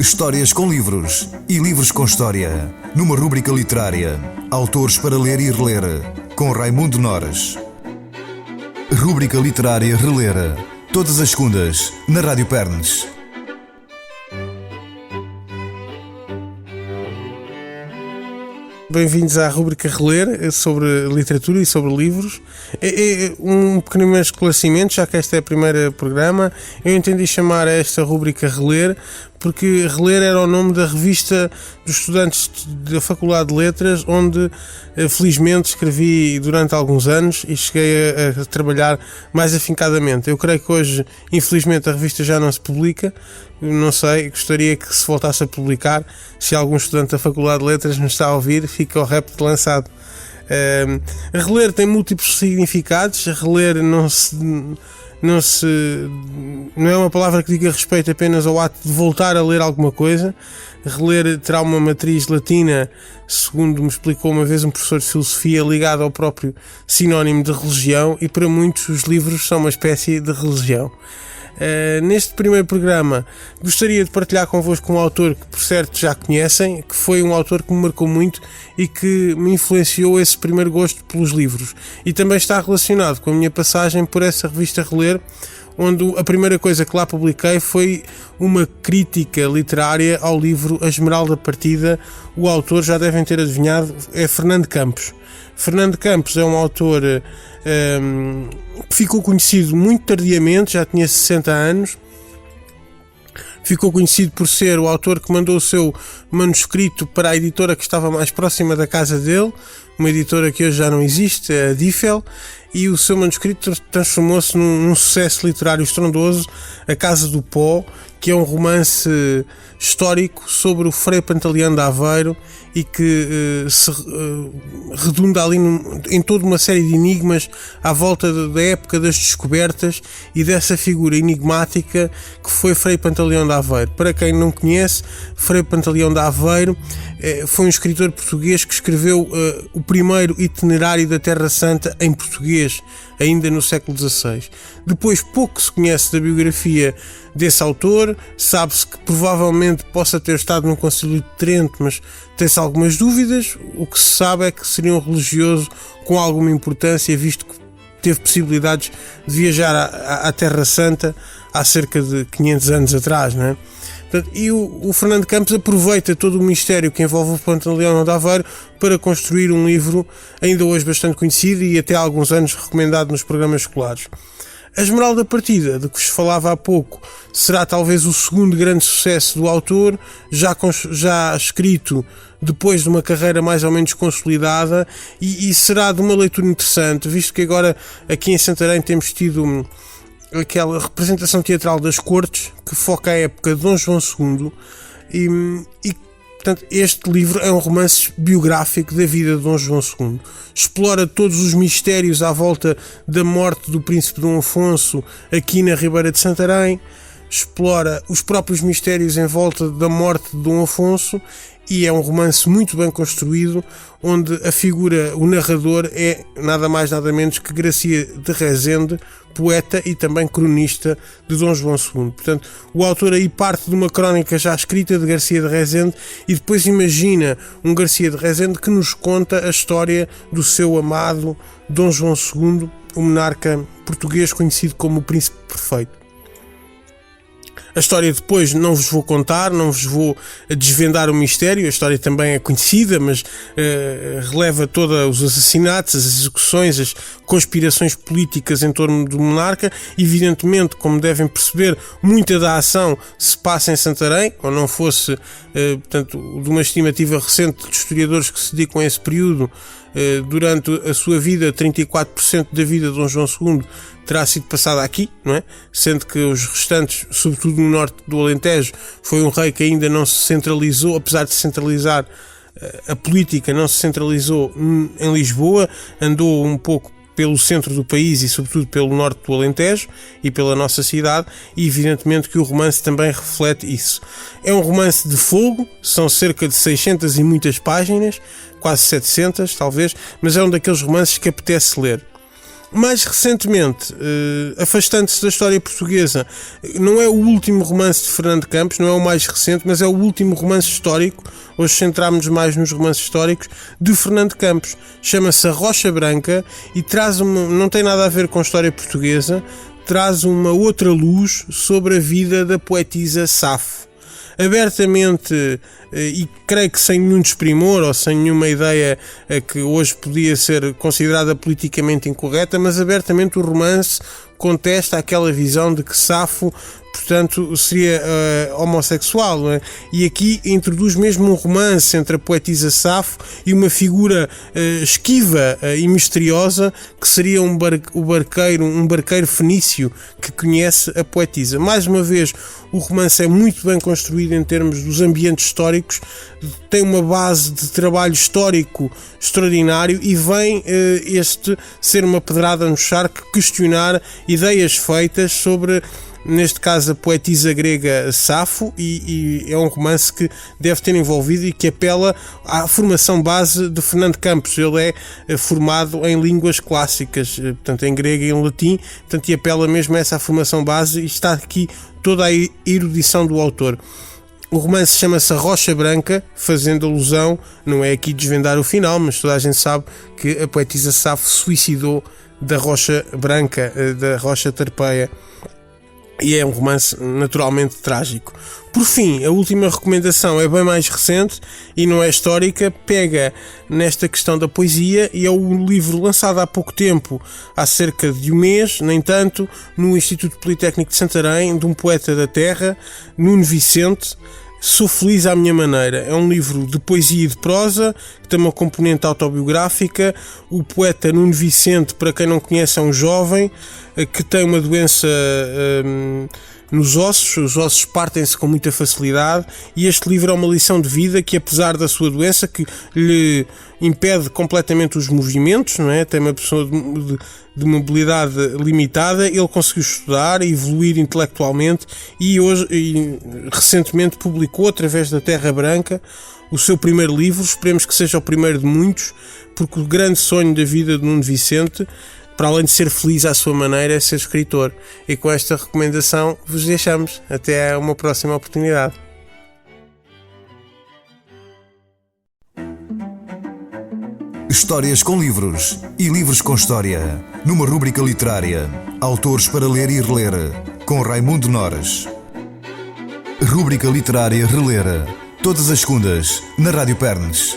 Histórias com livros e livros com história. Numa rúbrica literária. Autores para ler e reler. Com Raimundo Nores. Rúbrica literária Reler. Todas as segundas, na Rádio Pernes. Bem-vindos à rúbrica Reler, sobre literatura e sobre livros. Um pequeno esclarecimento, já que este é o primeiro programa. Eu entendi chamar esta rúbrica Reler porque Reler era o nome da revista dos estudantes da Faculdade de Letras, onde felizmente escrevi durante alguns anos e cheguei a trabalhar mais afincadamente. Eu creio que hoje, infelizmente, a revista já não se publica. Não sei, gostaria que se voltasse a publicar. Se algum estudante da Faculdade de Letras me está a ouvir, fica o repto lançado. Reler tem múltiplos significados. Reler não é uma palavra que diga respeito apenas ao ato de voltar a ler alguma coisa. Reler terá uma matriz latina, segundo me explicou uma vez um professor de filosofia, ligado ao próprio sinónimo de religião, e para muitos os livros são uma espécie de religião. Neste primeiro programa gostaria de partilhar convosco um autor que por certo já conhecem, que foi um autor que me marcou muito e que me influenciou esse primeiro gosto pelos livros, e também está relacionado com a minha passagem por essa revista Reler, onde a primeira coisa que lá publiquei foi uma crítica literária ao livro A Esmeralda Partida. O autor, já devem ter adivinhado, é Fernando Campos. Fernando Campos é um autor que ficou conhecido muito tardiamente, já tinha 60 anos. Ficou conhecido por ser o autor que mandou o seu manuscrito para a editora que estava mais próxima da casa dele, uma editora que hoje já não existe, a Diffel, e o seu manuscrito transformou-se num sucesso literário estrondoso, A Casa do Pó, que é um romance histórico sobre o Frei Pantaleão de Aveiro e que se redunda ali em toda uma série de enigmas à volta da época das descobertas e dessa figura enigmática que foi Frei Pantaleão de Aveiro. Para quem não conhece, Frei Pantaleão de Aveiro foi um escritor português que escreveu o primeiro itinerário da Terra Santa em português, ainda no século XVI. Depois pouco se conhece da biografia desse autor, sabe-se que provavelmente possa ter estado no Concílio de Trento, mas tem-se algumas dúvidas. O que se sabe é que seria um religioso com alguma importância, visto que teve possibilidades de viajar à Terra Santa há cerca de 500 anos atrás, não é? E o Fernando Campos aproveita todo o mistério que envolve o Pantaleão de Aveiro para construir um livro ainda hoje bastante conhecido e até há alguns anos recomendado nos programas escolares. A Esmeralda Partida, de que vos falava há pouco, será talvez o segundo grande sucesso do autor, já escrito depois de uma carreira mais ou menos consolidada, e será de uma leitura interessante, visto que agora aqui em Santarém temos tido aquela representação teatral das cortes que foca a época de Dom João II e portanto, este livro é um romance biográfico da vida de Dom João II. Explora todos os mistérios à volta da morte do príncipe Dom Afonso aqui na Ribeira de Santarém, explora os próprios mistérios em volta da morte de Dom Afonso, e é um romance muito bem construído, onde a figura, o narrador, é nada mais nada menos que Garcia de Rezende, poeta e também cronista de Dom João II. Portanto, o autor aí parte de uma crónica já escrita de Garcia de Rezende e depois imagina um Garcia de Rezende que nos conta a história do seu amado Dom João II, o monarca português conhecido como o Príncipe Perfeito. A história depois não vos vou contar, não vos vou desvendar o mistério. A história também é conhecida, mas releva todos os assassinatos, as execuções, as conspirações políticas em torno do monarca. Evidentemente, como devem perceber, muita da ação se passa em Santarém, ou não fosse, portanto, de uma estimativa recente de historiadores que se dedicam a esse período. Durante a sua vida, 34% da vida de Dom João II terá sido passada aqui, não é? Sendo que os restantes, sobretudo no norte do Alentejo, foi um rei que ainda não se centralizou, apesar de se centralizar a política, não se centralizou em Lisboa, andou um pouco pelo centro do país e sobretudo pelo norte do Alentejo e pela nossa cidade, e evidentemente que o romance também reflete isso. É um romance de fogo, são cerca de 600 e muitas páginas, quase 700 talvez, mas é um daqueles romances que apetece ler. Mais recentemente, afastando-se da história portuguesa, não é o último romance de Fernando Campos, não é o mais recente, mas é o último romance histórico. Hoje centrámos-nos mais nos romances históricos de Fernando Campos. Chama-se A Rocha Branca e não tem nada a ver com a história portuguesa, traz uma outra luz sobre a vida da poetisa Safo. Abertamente, e creio que sem nenhum desprimor ou sem nenhuma ideia que hoje podia ser considerada politicamente incorreta, mas abertamente o romance contesta aquela visão de que Safo, portanto, seria homossexual, não é? E aqui introduz mesmo um romance entre a poetisa Safo e uma figura esquiva e misteriosa que seria um barqueiro fenício que conhece a poetisa. Mais uma vez, o romance é muito bem construído em termos dos ambientes históricos, tem uma base de trabalho histórico extraordinário e vem este ser uma pedrada no charco, questionar ideias feitas sobre, neste caso, a poetisa grega Safo, e é um romance que deve ter envolvido e que apela à formação base de Fernando Campos. Ele é formado em línguas clássicas, portanto em grego e em latim, portanto, e apela mesmo a essa formação base, e está aqui toda a erudição do autor. O romance chama-se A Rocha Branca, fazendo alusão, não é aqui desvendar o final, mas toda a gente sabe que a poetisa Safo se suicidou da Rocha Branca, da Rocha Tarpeia. E é um romance naturalmente trágico. Por fim, a última recomendação é bem mais recente e não é histórica, pega nesta questão da poesia e é o livro lançado há pouco tempo, há cerca de um mês, nem tanto, no Instituto Politécnico de Santarém, de um poeta da terra, Nuno Vicente. Sou Feliz à Minha Maneira. É um livro de poesia e de prosa, que tem uma componente autobiográfica. O poeta Nuno Vicente, para quem não conhece, é um jovem que tem uma doença nos ossos. Os ossos partem-se com muita facilidade e este livro é uma lição de vida que, apesar da sua doença, que lhe impede completamente os movimentos, não é? Tem uma pessoa de mobilidade limitada, ele conseguiu estudar e evoluir intelectualmente e recentemente publicou, através da Terra Branca, o seu primeiro livro. Esperemos que seja o primeiro de muitos, porque o grande sonho da vida de Nuno Vicente, para além de ser feliz à sua maneira, é ser escritor. E com esta recomendação vos deixamos. Até uma próxima oportunidade. Histórias com livros e livros com história. Numa rúbrica literária. Autores para ler e reler. Com Raimundo Nores. Rúbrica literária Reler. Todas as segundas, na Rádio Pernes.